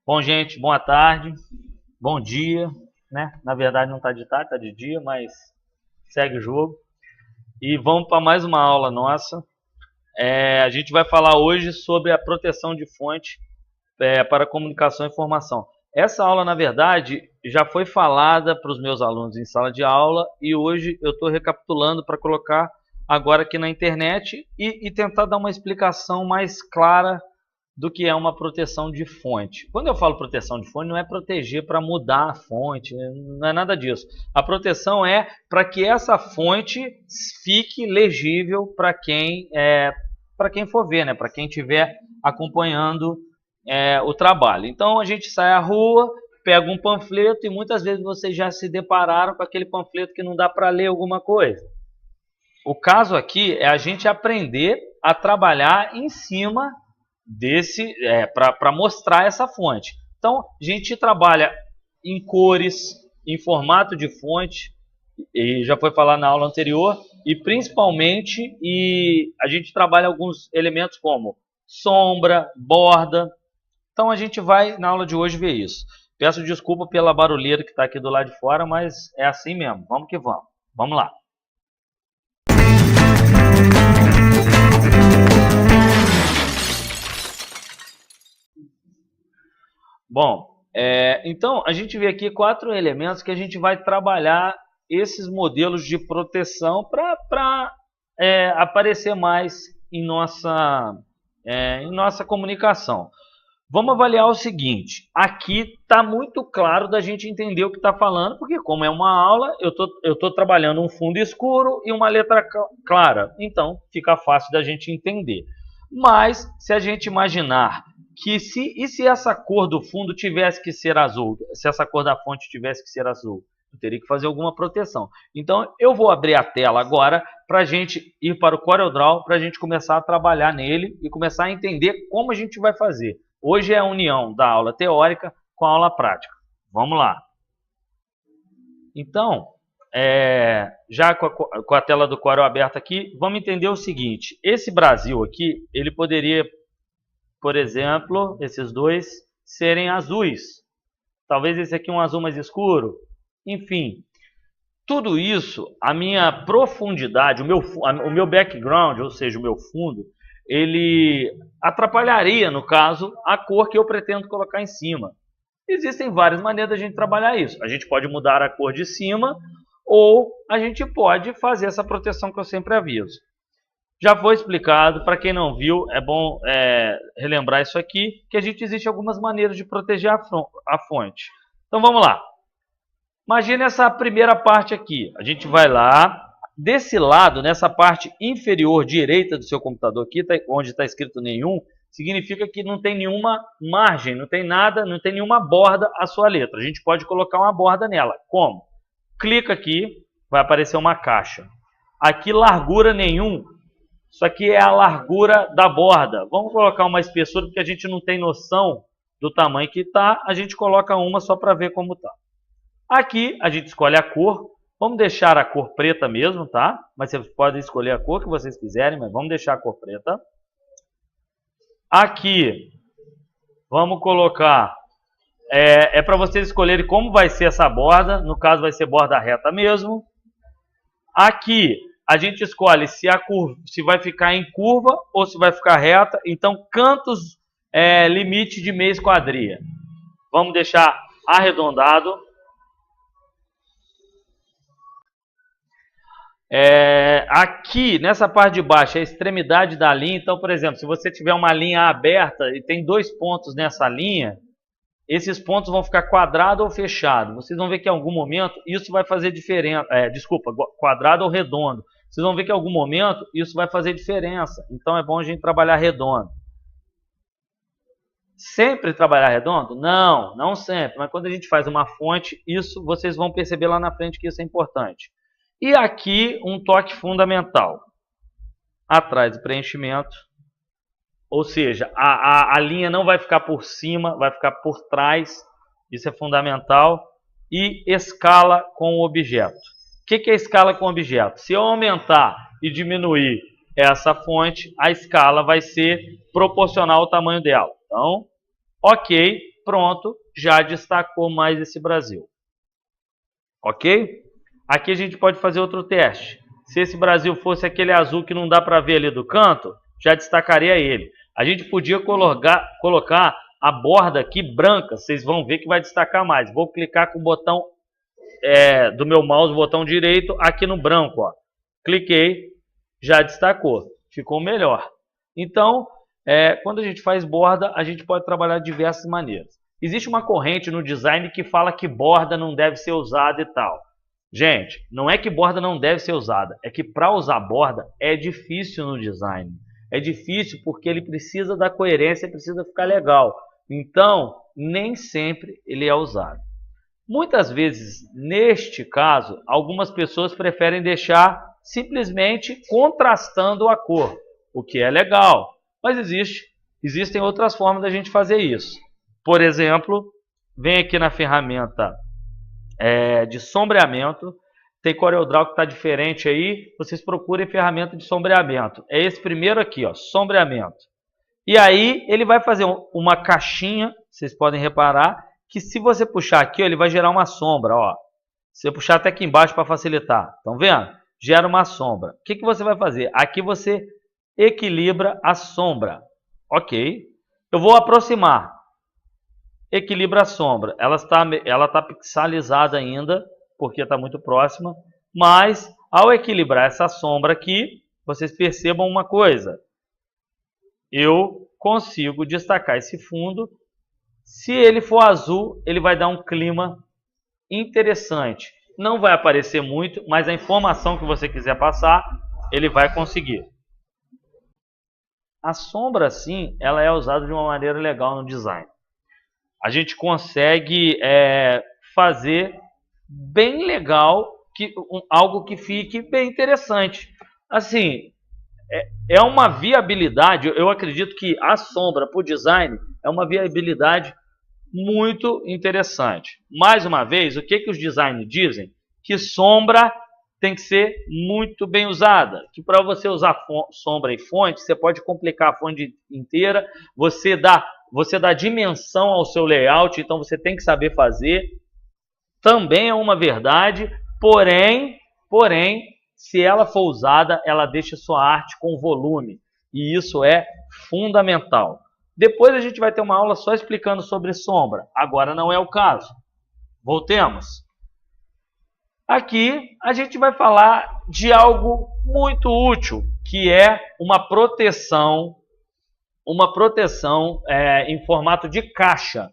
Bom, gente, boa tarde, bom dia, né? Na verdade não está de tarde, está de dia, mas segue o jogo. E vamos para mais uma aula nossa. A gente vai falar hoje sobre a proteção de fonte para comunicação e informação. Essa aula, na verdade, já foi falada para os meus alunos em sala de aula e hoje eu estou recapitulando para colocar agora aqui na internet e tentar dar uma explicação mais clara do que é uma proteção de fonte. Quando eu falo proteção de fonte, não é proteger para mudar a fonte, não é nada disso. A proteção é para que essa fonte fique legível para quem for ver, né? Para quem estiver acompanhando o trabalho. Então a gente sai à rua, pega um panfleto e muitas vezes vocês já se depararam com aquele panfleto que não dá para ler alguma coisa. O caso aqui é a gente aprender a trabalhar em cima desse para mostrar essa fonte. Então a gente trabalha em cores, em formato de fonte, e já foi falado na aula anterior, e principalmente a gente trabalha alguns elementos como sombra, borda. Então a gente vai na aula de hoje ver isso. Peço desculpa pela barulheira que está aqui do lado de fora, mas é assim mesmo. Vamos que vamos. Vamos lá. Bom, então a gente vê aqui 4 elementos que a gente vai trabalhar esses modelos de proteção para aparecer mais em nossa comunicação. Vamos avaliar o seguinte, aqui está muito claro da gente entender o que está falando, porque como é uma aula, eu tô trabalhando um fundo escuro e uma letra clara, então fica fácil da gente entender. Mas se a gente imaginar que se essa cor do fundo tivesse que ser azul, se essa cor da fonte tivesse que ser azul, eu teria que fazer alguma proteção. Então eu vou abrir a tela agora para a gente ir para o CorelDRAW, para a gente começar a trabalhar nele e começar a entender como a gente vai fazer. Hoje é a união da aula teórica com a aula prática. Vamos lá. Então, já com a tela do Corel aberta aqui, vamos entender o seguinte. Esse Brasil aqui, ele poderia, por exemplo, esses dois serem azuis. Talvez esse aqui um azul mais escuro. Enfim, tudo isso, a minha profundidade, o meu background, ou seja, o meu fundo, ele atrapalharia, no caso, a cor que eu pretendo colocar em cima. Existem várias maneiras de a gente trabalhar isso. A gente pode mudar a cor de cima ou a gente pode fazer essa proteção que eu sempre aviso. Já foi explicado, para quem não viu, é bom relembrar isso aqui, que existe algumas maneiras de proteger a fonte. Então vamos lá. Imagine essa primeira parte aqui. A gente vai lá, desse lado, nessa parte inferior direita do seu computador aqui, onde está escrito nenhum, significa que não tem nenhuma margem, não tem nada, não tem nenhuma borda a sua letra. A gente pode colocar uma borda nela. Como? Clica aqui, vai aparecer uma caixa. Aqui, largura nenhum. Isso aqui é a largura da borda. Vamos colocar uma espessura, porque a gente não tem noção do tamanho que está. A gente coloca uma só para ver como está. Aqui, a gente escolhe a cor. Vamos deixar a cor preta mesmo, tá? Mas vocês podem escolher a cor que vocês quiserem, mas vamos deixar a cor preta. Aqui, vamos colocar... para vocês escolherem como vai ser essa borda. No caso, vai ser borda reta mesmo. Aqui, a gente escolhe se vai ficar em curva ou se vai ficar reta. Então, cantos limite de meia esquadria. Vamos deixar arredondado. Aqui, nessa parte de baixo, é a extremidade da linha. Então, por exemplo, se você tiver uma linha aberta e tem 2 pontos nessa linha, esses pontos vão ficar quadrado ou fechado. Vocês vão ver que em algum momento isso vai fazer diferença. Quadrado ou redondo. Vocês vão ver que em algum momento isso vai fazer diferença. Então é bom a gente trabalhar redondo. Sempre trabalhar redondo? Não, não sempre. Mas quando a gente faz uma fonte, isso vocês vão perceber lá na frente que isso é importante. E aqui um toque fundamental. Atrás do preenchimento. Ou seja, a linha não vai ficar por cima, vai ficar por trás. Isso é fundamental. E escala com o objeto. O que é escala com o objeto? Se eu aumentar e diminuir essa fonte, a escala vai ser proporcional ao tamanho dela. Então, ok. pronto, já destacou mais esse Brasil. Ok? Aqui a gente pode fazer outro teste. Se esse Brasil fosse aquele azul que não dá para ver ali do canto, já destacaria ele. A gente podia colocar a borda aqui branca, vocês vão ver que vai destacar mais. Vou clicar com o botão do meu mouse, o botão direito, aqui no branco. Ó. Cliquei, já destacou. Ficou melhor. Então, quando a gente faz borda, a gente pode trabalhar de diversas maneiras. Existe uma corrente no design que fala que borda não deve ser usada e tal. Gente, não é que borda não deve ser usada, é que para usar borda é difícil no design. É difícil porque ele precisa da coerência, precisa ficar legal. Então, nem sempre ele é usado. Muitas vezes, neste caso, algumas pessoas preferem deixar simplesmente contrastando a cor, o que é legal. Mas existem outras formas da gente fazer isso. Por exemplo, vem aqui na ferramenta de sombreamento. Tem CorelDRAW que está diferente aí. Vocês procurem ferramenta de sombreamento. É esse primeiro aqui, ó, sombreamento. E aí ele vai fazer uma caixinha, vocês podem reparar, que se você puxar aqui, ó, ele vai gerar uma sombra. Ó. Se você puxar até aqui embaixo para facilitar. Estão vendo? Gera uma sombra. O que você vai fazer? Aqui você equilibra a sombra. Ok. Eu vou aproximar. Equilibra a sombra. Ela está pixelizada ainda, porque está muito próxima. Mas, ao equilibrar essa sombra aqui, vocês percebam uma coisa. Eu consigo destacar esse fundo. Se ele for azul, ele vai dar um clima interessante. Não vai aparecer muito, mas a informação que você quiser passar, ele vai conseguir. A sombra, sim, ela é usada de uma maneira legal no design. A gente consegue fazer bem legal, algo que fique bem interessante. Assim, é uma viabilidade, eu acredito que a sombra para o design é uma viabilidade muito interessante. Mais uma vez, o que os designers dizem? Que sombra tem que ser muito bem usada. Que para você usar sombra e fonte, você pode complicar a fonte inteira, você dá dimensão ao seu layout, então você tem que saber fazer. Também é uma verdade, porém, se ela for usada, ela deixa sua arte com volume. E isso é fundamental. Depois a gente vai ter uma aula só explicando sobre sombra. Agora não é o caso. Voltemos. Aqui a gente vai falar de algo muito útil, que é uma proteção em formato de caixa.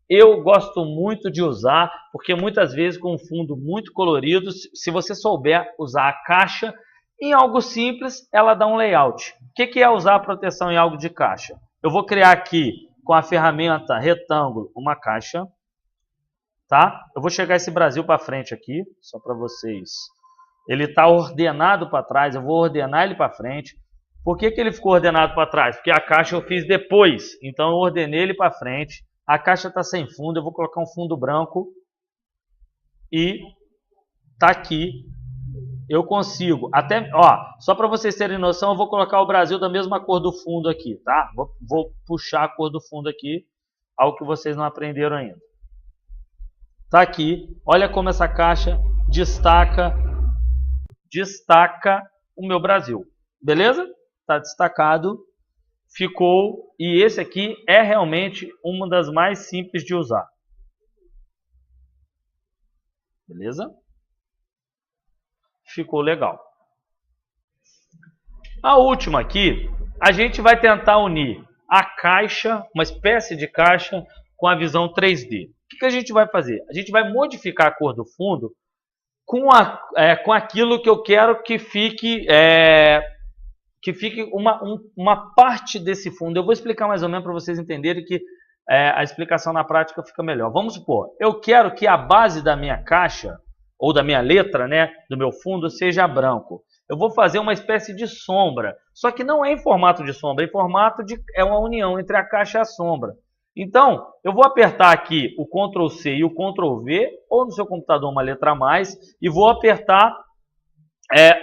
Eu gosto muito de usar, porque muitas vezes com um fundo muito colorido, se você souber usar a caixa, em algo simples, ela dá um layout. O que é usar a proteção em algo de caixa? Eu vou criar aqui, com a ferramenta retângulo, uma caixa. Tá? Eu vou chegar esse Brasil para frente aqui, só para vocês. Ele está ordenado para trás, eu vou ordenar ele para frente. Por que ele ficou ordenado para trás? Porque a caixa eu fiz depois, então eu ordenei ele para frente. A caixa está sem fundo, eu vou colocar um fundo branco. E está aqui. Eu consigo, só para vocês terem noção, eu vou colocar o Brasil da mesma cor do fundo aqui, tá? Vou puxar a cor do fundo aqui, algo que vocês não aprenderam ainda. Tá aqui, olha como essa caixa destaca o meu Brasil, beleza? Tá destacado, ficou, e esse aqui é realmente uma das mais simples de usar. Beleza? Ficou legal. A última aqui, a gente vai tentar unir a caixa, uma espécie de caixa, com a visão 3D. O que a gente vai fazer? A gente vai modificar a cor do fundo com aquilo que eu quero que fique uma parte desse fundo. Eu vou explicar mais ou menos para vocês entenderem que a explicação na prática fica melhor. Vamos supor, eu quero que a base da minha caixa, ou da minha letra, né, do meu fundo, seja branco. Eu vou fazer uma espécie de sombra, só que não é em formato de sombra, é uma união entre a caixa e a sombra. Então, eu vou apertar aqui o Ctrl C e o Ctrl V, ou no seu computador uma letra a mais, e vou apertar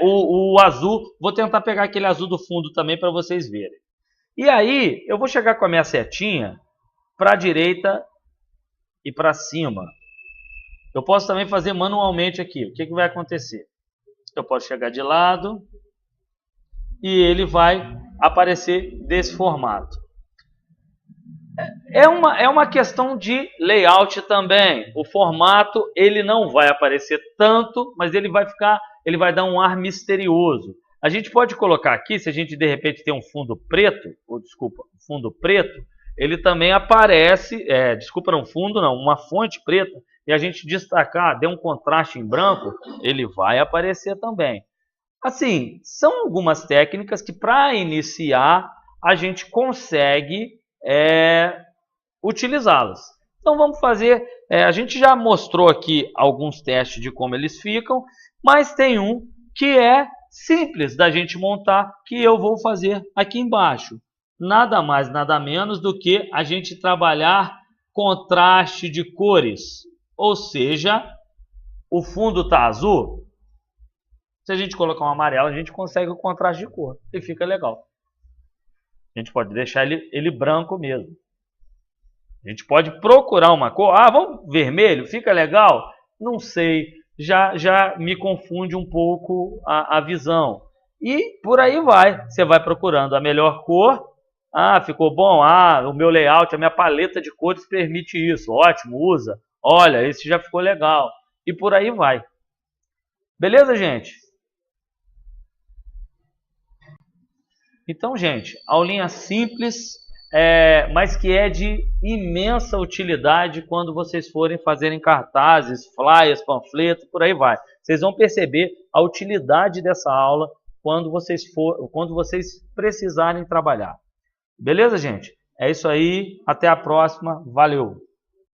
o azul, vou tentar pegar aquele azul do fundo também para vocês verem. E aí, eu vou chegar com a minha setinha para a direita e para cima. Eu posso também fazer manualmente aqui. O que vai acontecer? Eu posso chegar de lado e ele vai aparecer desse formato. É uma questão de layout também. O formato ele não vai aparecer tanto, mas ele vai dar um ar misterioso. A gente pode colocar aqui, se a gente de repente tem um fundo preto, fundo preto, ele também aparece, desculpa, não fundo não, uma fonte preta, e a gente destacar, der um contraste em branco, ele vai aparecer também. Assim, são algumas técnicas que para iniciar a gente consegue utilizá-las. Então vamos fazer, a gente já mostrou aqui alguns testes de como eles ficam, mas tem um que é simples da gente montar, que eu vou fazer aqui embaixo. Nada mais, nada menos do que a gente trabalhar contraste de cores. Ou seja, o fundo está azul, se a gente colocar um amarelo, a gente consegue o contraste de cor e fica legal. A gente pode deixar ele branco mesmo. A gente pode procurar uma cor. Ah, vamos vermelho, fica legal? Não sei, já me confunde um pouco a visão. E por aí vai. Você vai procurando a melhor cor. Ah, ficou bom? Ah, o meu layout, a minha paleta de cores permite isso. Ótimo, usa. Olha, esse já ficou legal. E por aí vai. Beleza, gente? Então, gente, aulinha simples, mas que é de imensa utilidade quando vocês forem fazerem cartazes, flyers, panfletos, por aí vai. Vocês vão perceber a utilidade dessa aula quando vocês precisarem trabalhar. Beleza, gente? É isso aí. Até a próxima. Valeu!